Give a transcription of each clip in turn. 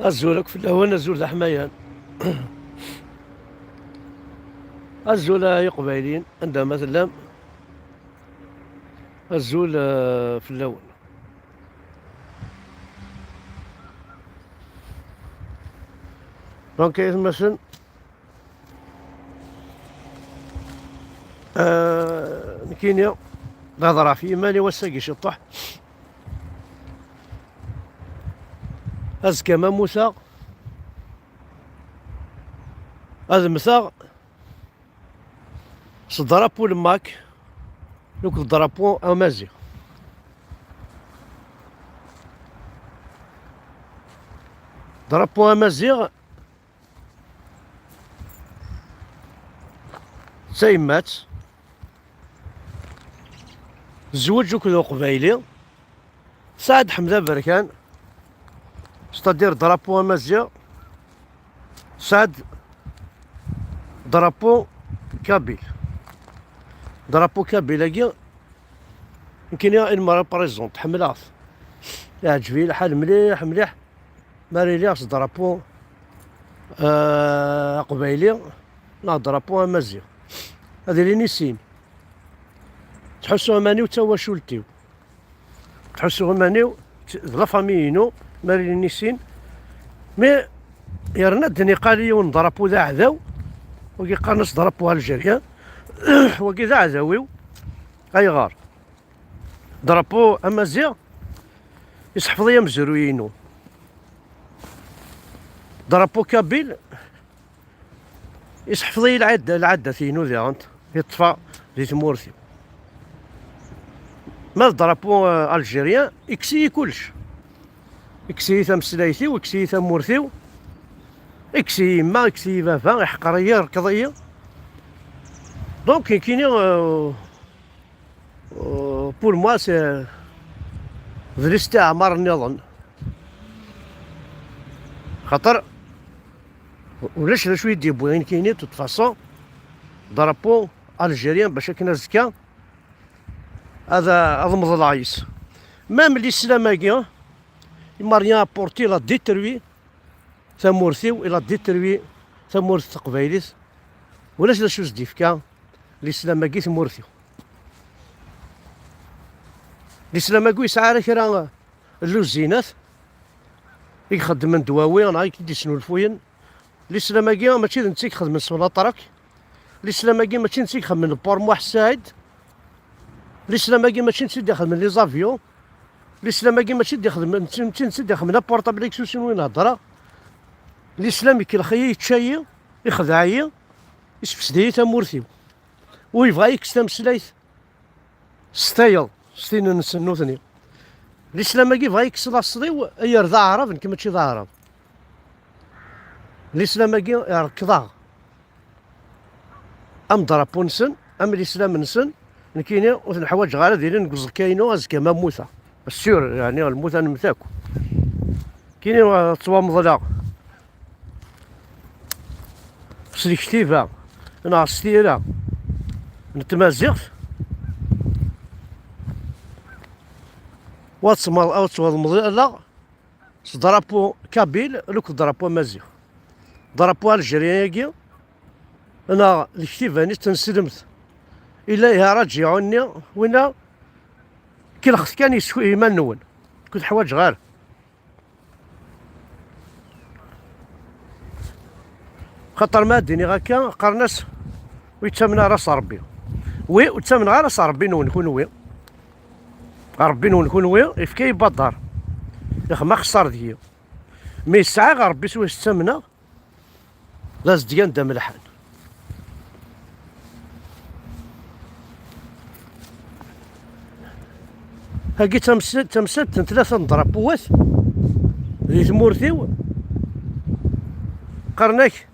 الزولك في الهوان الزول ذا حمايان. الزول يقبايلين عندها مثلا الزول في اللون. دونك مثلا كينيا نهضر في ماني وساقي شطح أزكى ما موسى هذا مساغ صدرابو الماك لوك ضربو امازيغ ضربو امازيغ سايمات زوج وكذا قبايلي سعد حمزة بركان ستادير ضربو امازيغ سعد ضربو كابيل ضربو كابيل يمكن يا المرا بريزون تحملها يعجبني الحال مليح مليح ماري لياس ضربو قبايلي لا ضربو امازيغ هذا اللي نسين تحسو مانيو توا شولتيو تحسو مانيو لا فاميينو ماري نسين مي يرنا الدنيا قالي ونضربو ذا عذاو وكي قانص ضربوها الجيريان وكي ذا عذاويو اي غار ضربو امازيغ يسحفظ يا مزروينو ضربو كابيل يسحفظ العدة ثينو ذا انت يطفى ذي تمورثي ما ضربو الجيريان يكسي كلش يكسي ثمسلايثي ويكسي ثمورثيو يكسي ما يكسي فافا يحقرية ركضية دونك كاينين بور موا سي ذي الاستعمار النظام خاطر ولاش شويه دي بوين كاينين توت فاسون ضربو الجيريان باش كنا زكا هذا مضى العيس مام الاسلاماكيا يما ريان بورتي لا ديتروي ثمورثيو الى ديتروي ثمورث قبايليس ولاش لا شوز ديفكا الاسلاماكي ثمورثيو الاسلاماكي يسعى كرا اللوزينات يخدم من دواوي انا كي يسنو الفوين الاسلاماكي ماشي نتي يخدم من سولاطرك الاسلاماكي ماشي نتي يخدم من بورمو حسايد الاسلاماكي ماشي نتي داخل من لي زافيون الاسلاماكي ماشي داخل من نتي داخل من بورطابل اكسوسيون وين هضره الاسلام كي الخيي يتشاي يخدعي يسفسدي تمورثيو ويبغى يكستم سلايث ستايل ستين نسنو ثاني الاسلاماكي بغا يكسل الصديو يرضى عرب كيما تشي ذا عرب الاسلاماكي يركضا ام ضربو نسن ام الاسلام نسن كاينين وثن الحوايج غالا دايرين نقص كاينو ازكى ما موثى السيور يعني الموثى نمثاكو كاينين تصوا مضلا سليكتيفا انا ستيرا نتمازغت واتسمال او تصوا المضلا ضربو كابيل لوك ضربو مازيغ ضربوها الجيريان انا الكتيفاني تنسلمت الا يا رجعوني وين كي الخص كان يسوي ايمان نون كنت حوايج غير خاطر ما ديني غاكا قرناس ويتامن راس ربي ويتامن غير راس ربي نون كون وي ربي نون كون وي يفكي بدار ياخ ما خسر ديال مي الساعه غير ربي سوى الثمنه لاز ديال دا ملحان هاكي تمسد ثلاثه ضربوات ذي ثمورثيو قرناك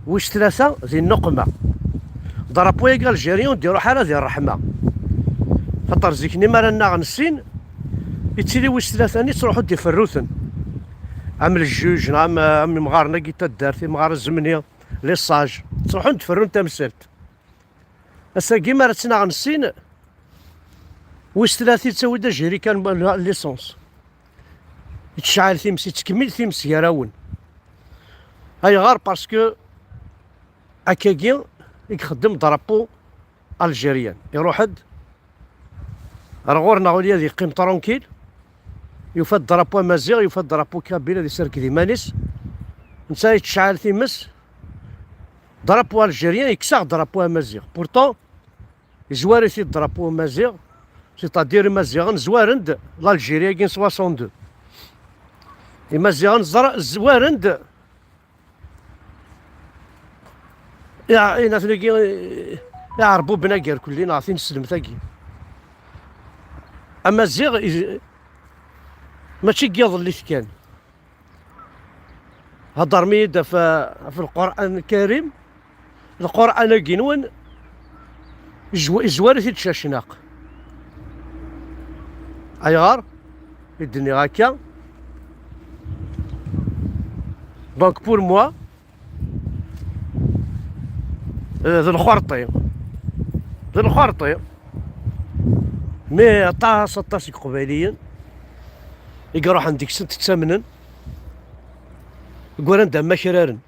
ويش ثلاثه ذي النقمه ضربوا يا الجيريون ديروا حاله ديال الرحمه خاطر زيكني ما رانا غنسين يتسيلي ويش ثلاثه نيت تروحوا دي فروثن عام الجوج عام مغارنا كي تدارتي مغار الزمنيه لي صاج تروحوا تفرون تمثلت هسا كيما راتنا غنسين ويش ثلاثي تساوي دا جيري كان ليسونس يتشعل تيمس يتكمل تيمس يراون هاي غار باسكو هكاكي يخدم درابو الجيريان يروح راه غورنا غوليا ذي قيم ترونكيل يفاد درابو مازيغ يفاد درابو كابيل هذي سيرك دي مانيس نسا يتشعل تيمس درابو الجيريان يكسر درابو مازيغ بورتون زواري في درابو مازيغ سيتادير مازيغان زوارند لالجيريا كين 62 مازيغان زوارند يا ناس يعربوا بناكير كلنا عارفين السلم ثاقي اما الزيغ ماشي كيض اللي كان هضر ميد في القران الكريم القران كينون زواري في تشاشناق ايغار يدني هكا دونك بور موا ذو الخرطي مي طاس قبيليا يروح عندك سنت تسمنن يقول عندها مكرارن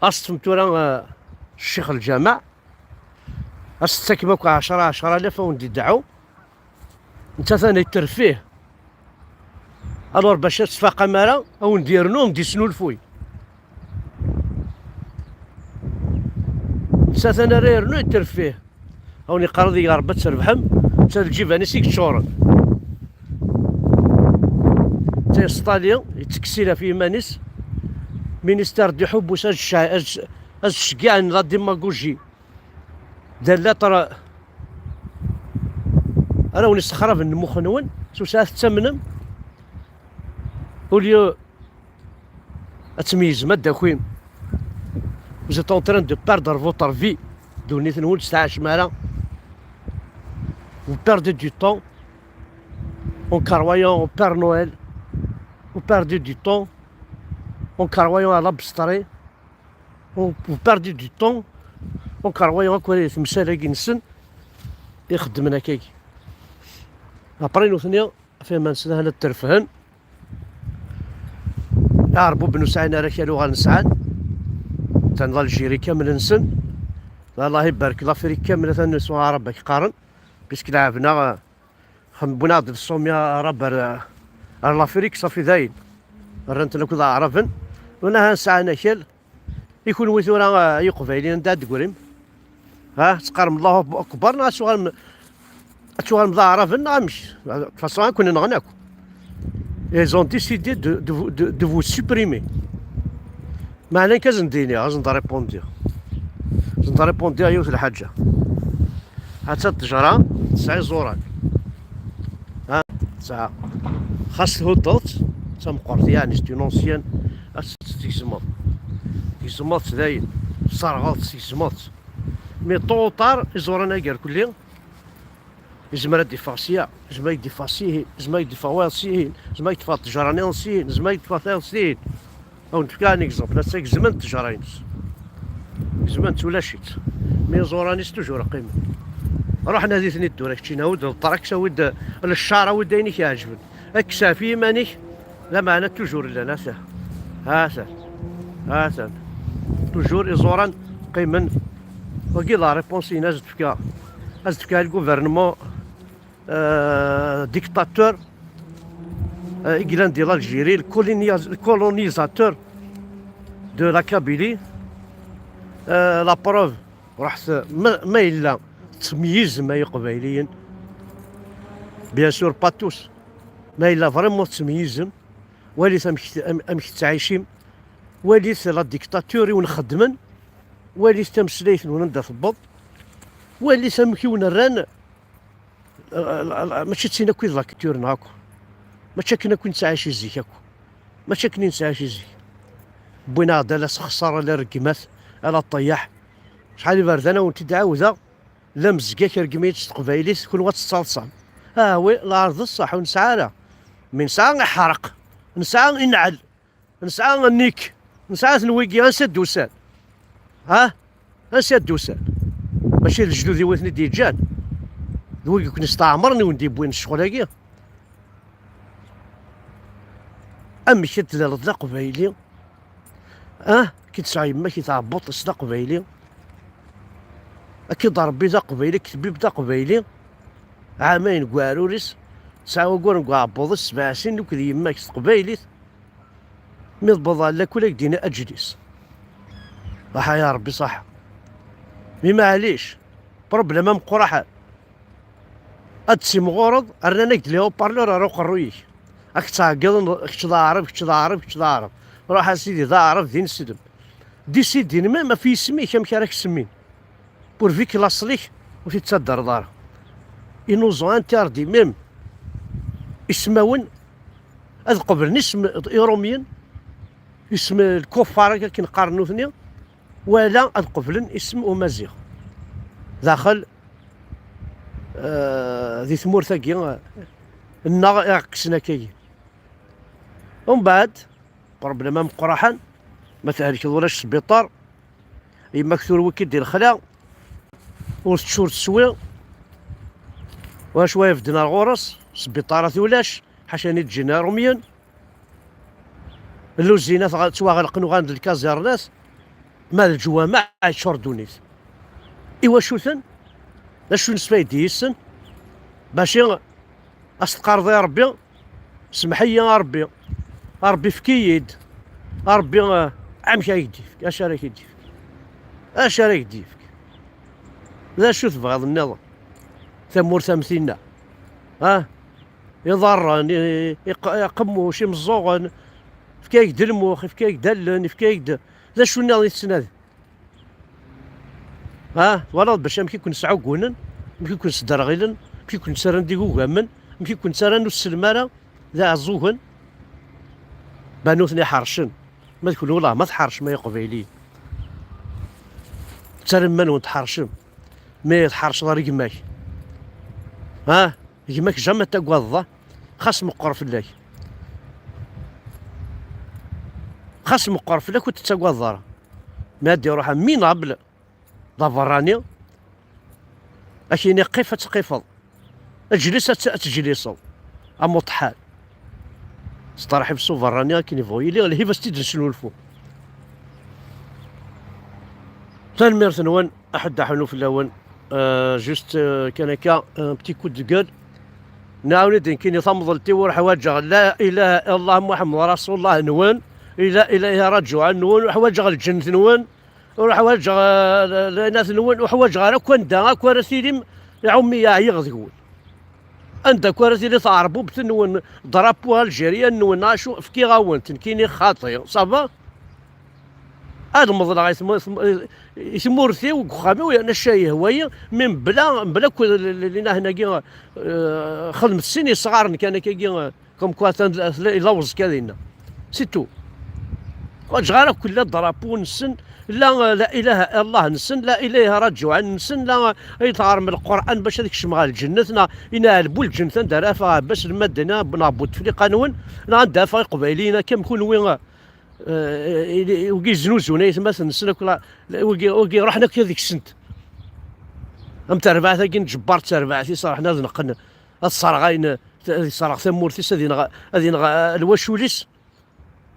أصلا راه الشيخ الجامع أستكمك 10,000 وندي دعو انت ثاني ترفيه الور باش تفاق مالا او ندير نوم دي سنو الفوي انت انا راه يرنو يترفيه او نقرض يغرب تربحم تجيب انا سيك تشورن تيستاليا يتكسيلا في مانيس مينيستير دي حب وساج الشكاع لا ديماغوجي دار ترى انا ونسخرف المخنون سو ساعه تمنم وليو اتميز مادا خويم vous êtes en train de perdre votre vie دونيت نقول ساعه شماله vous perdez du temps en croyant au Père Noël vous perdez du temps en croyant à l'abstrait vous perdez du temps en croyant كويس مساله كنسن يخدمنا كيكي ابري نوثنيا فيما نسنا هنا الترفهن يعربوا بنو سعينا راه كانوا غنسعان تنظل الجيري كامل نسن الله يبارك لافريك كامله تنسوا ربك قارن باسكو لعبنا خمبونا ضد الصوميا ربر لافريك صافي زايد رنتنا كذا عرفن وانا سعانا كل يكون ويثورا يقبايلين دا تقولين ها تقارم الله اكبر ناس شغل مضاعرفن غامش فاصون كنا نغناكم ils ont décidé de vous supprimer معناه كازن ديني غازن ريبوندير زنت ريبوندير يوث الحاجه حتى التجاره تسعي زوران ها تسعه خاص هدوت تمقرت يعني ستي نونسيان استيزمون تيزمات زايد صارغات تيزمات مي طوطار يزورانا كاع كلي يزمر ديفاسيا زما يديفاسيه زما يديفاسيه زما يدفع التجاراني نسين زما يدفع ثلاثين او نتكا اكزومبل هساك زمن التجارينس زمن تولاشيت مي زورانيس توجور قيمه روح نادي ثني الدور كشي ناود الطراكسه ود الشاره وديني كيعجبني اكسافي مانيك لا معنى توجور لنا سا ها توجور ازوران قيمن وكي لا ريبونس ناز تفكا الغوفرنمون ديكتاتور إيغلان ديال الجيري الكولونيزاتور دو لا كابيلي لا بروف رحت ما إلا تمييز ما قبايليين بيان سور با توس ما إلا فريمون تمييزم وليت أمك تعيشيم وليت لا ديكتاتوري ونخدمن وليت تمسليت ونندا في البط وليت أمكي ونران ماشي تسينا كويض لا كتور نهاكو ماشي كنا كون نسعاشي زيك هاكو ماشي كنا نسعاشي زيك بوينا غدا لا خساره لا رقمات على الطياح شحال باردانه وانت تعاوده لا مزكا كرقميت قبايليت كل وقت تصالصان ها وي الارض الصح ونسعى من ساعه نحرق نسعى نعل نسعى نيك نسعى نويكي غنسد دوسان ها غنسد دوسان ماشي الجدود يوثني ديجان دويك كون استعمرني وندي بوين الشغل هاكي أمي كتلالط لا قبايلي كي تسعى يما كي تعبط لا قبايلي أكيد ربي ذا قبايلي كتبيب ذا قبايلي عامين كواروريس تسعى كوار كوعبوض 7 سنين دوك يما كت قبايلي مي ضبضا لا كل دينا أجلس صح يا ربي صح مي معليش بروبليم مقرحة أتسي مغورض أرنا نقد لي بارلور أروق الرويك راك تعقل كش ضارب روح اسيدي ضارب دين السدم ديسيدي ما في سمي كم راك سمين بور فيك لاصليك وفي تصدر دار ينوزو انتردي ميم اسماون هذا قبل اسم ايروميين اسم الكفار كي نقارنو ثنيا ولا قبل اسم امازيغ داخل ذي ثمور ثاقي النار قسنا كاين ومن بعد بروبليم مقرحا ما تهلك ولاش السبيطار يما كثر وكي دير الخلا وسط شهور تسوي وشويه في دينار غورس السبيطارات ولاش حاشاني تجينا روميا اللوزينات سوا غنقنو غاند الكازيرنات مال الجوامع شردونيت ايوا شوثن شو نسفايدي يسن باش استقرض يا ربي سمحي يا ربي ربي فكيد ربي عمك يديفك اش راك يديفك اش راك يديفك لا شو تبغى النظام ثمور ثمثينا يضرن يقمو شي مزوغن فكاك دلموخ فكاك دلن فكاك لا شو النظام يتسناد ولا باش يمكن يكون سعوكونن يمكن يكون سدرغيلن يمكن يكون سرن ديكو كامن يمكن يكون سرن السلمانه ذا عزوهن بانوثني حرشن ما تكون والله ما تحرش ما يقبيلي تسرن منو تحرشم ما يتحرش دار يماك يماك جامع تقوضا خاص مقرف لك خاص مقرف لك وتتقوضا ما دير روحها مين قبل ضفراني أكيني قفة تقفض اجلس تجلسو أمطحال صراحة بسو فراني كاين يبغيلي غير هي ستيد نسولفو تنمير ثنوان أحد حنو في اللون جوست كان هكا بتي كود دو نعاود كاين ثمضلتي وحواجه لا إله إلا الله محمد رسول الله نوان لا إله رجوع نوان وحواجه الجنة نوان وحواجه الناس نوان وحواجه كون دا كون سيدي يا عمي يا يغذيون انت كوارثي اللي تعربوا بتنون ضربوها الجيريا نون ناشو فكي غاونت كيني خاطي صافا هذا الموضوع يسمورثي وخامي وانا شاي هوايه من بلا كل اللي هنا خدمت السنين صغار كان كي كوم كواتان لوز كذينا سيتو وجغارة كلها ضربوا نسن لا اله الا الله نسن لا اله رجوع نسن لا يطار من القران باش هذيك الشمغال جنتنا ينالبوا الجنة دارا باش المدينه بنابوت في قانون ندافع قبيلينا كم كون وين وكي زنوزونا مثلا نسن وكي رحنا كي هذيك السنت ام تربعه كي جبرت تربعتي صراحه نقن الصرغاين صراحه ثمورتيس هذه الوشوليس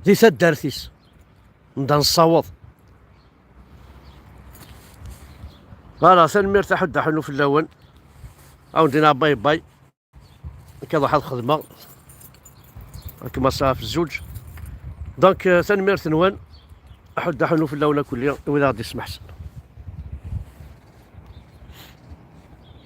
ذي ثدارتيس نبدا نصوت فوالا سنمير تحد حنو في اللون او ندينا باي باي كذا واحد الخدمه كما صافي في الزوج دونك سنمير ثنوان احد حنو في اللون كل يوم ولا غادي يسمح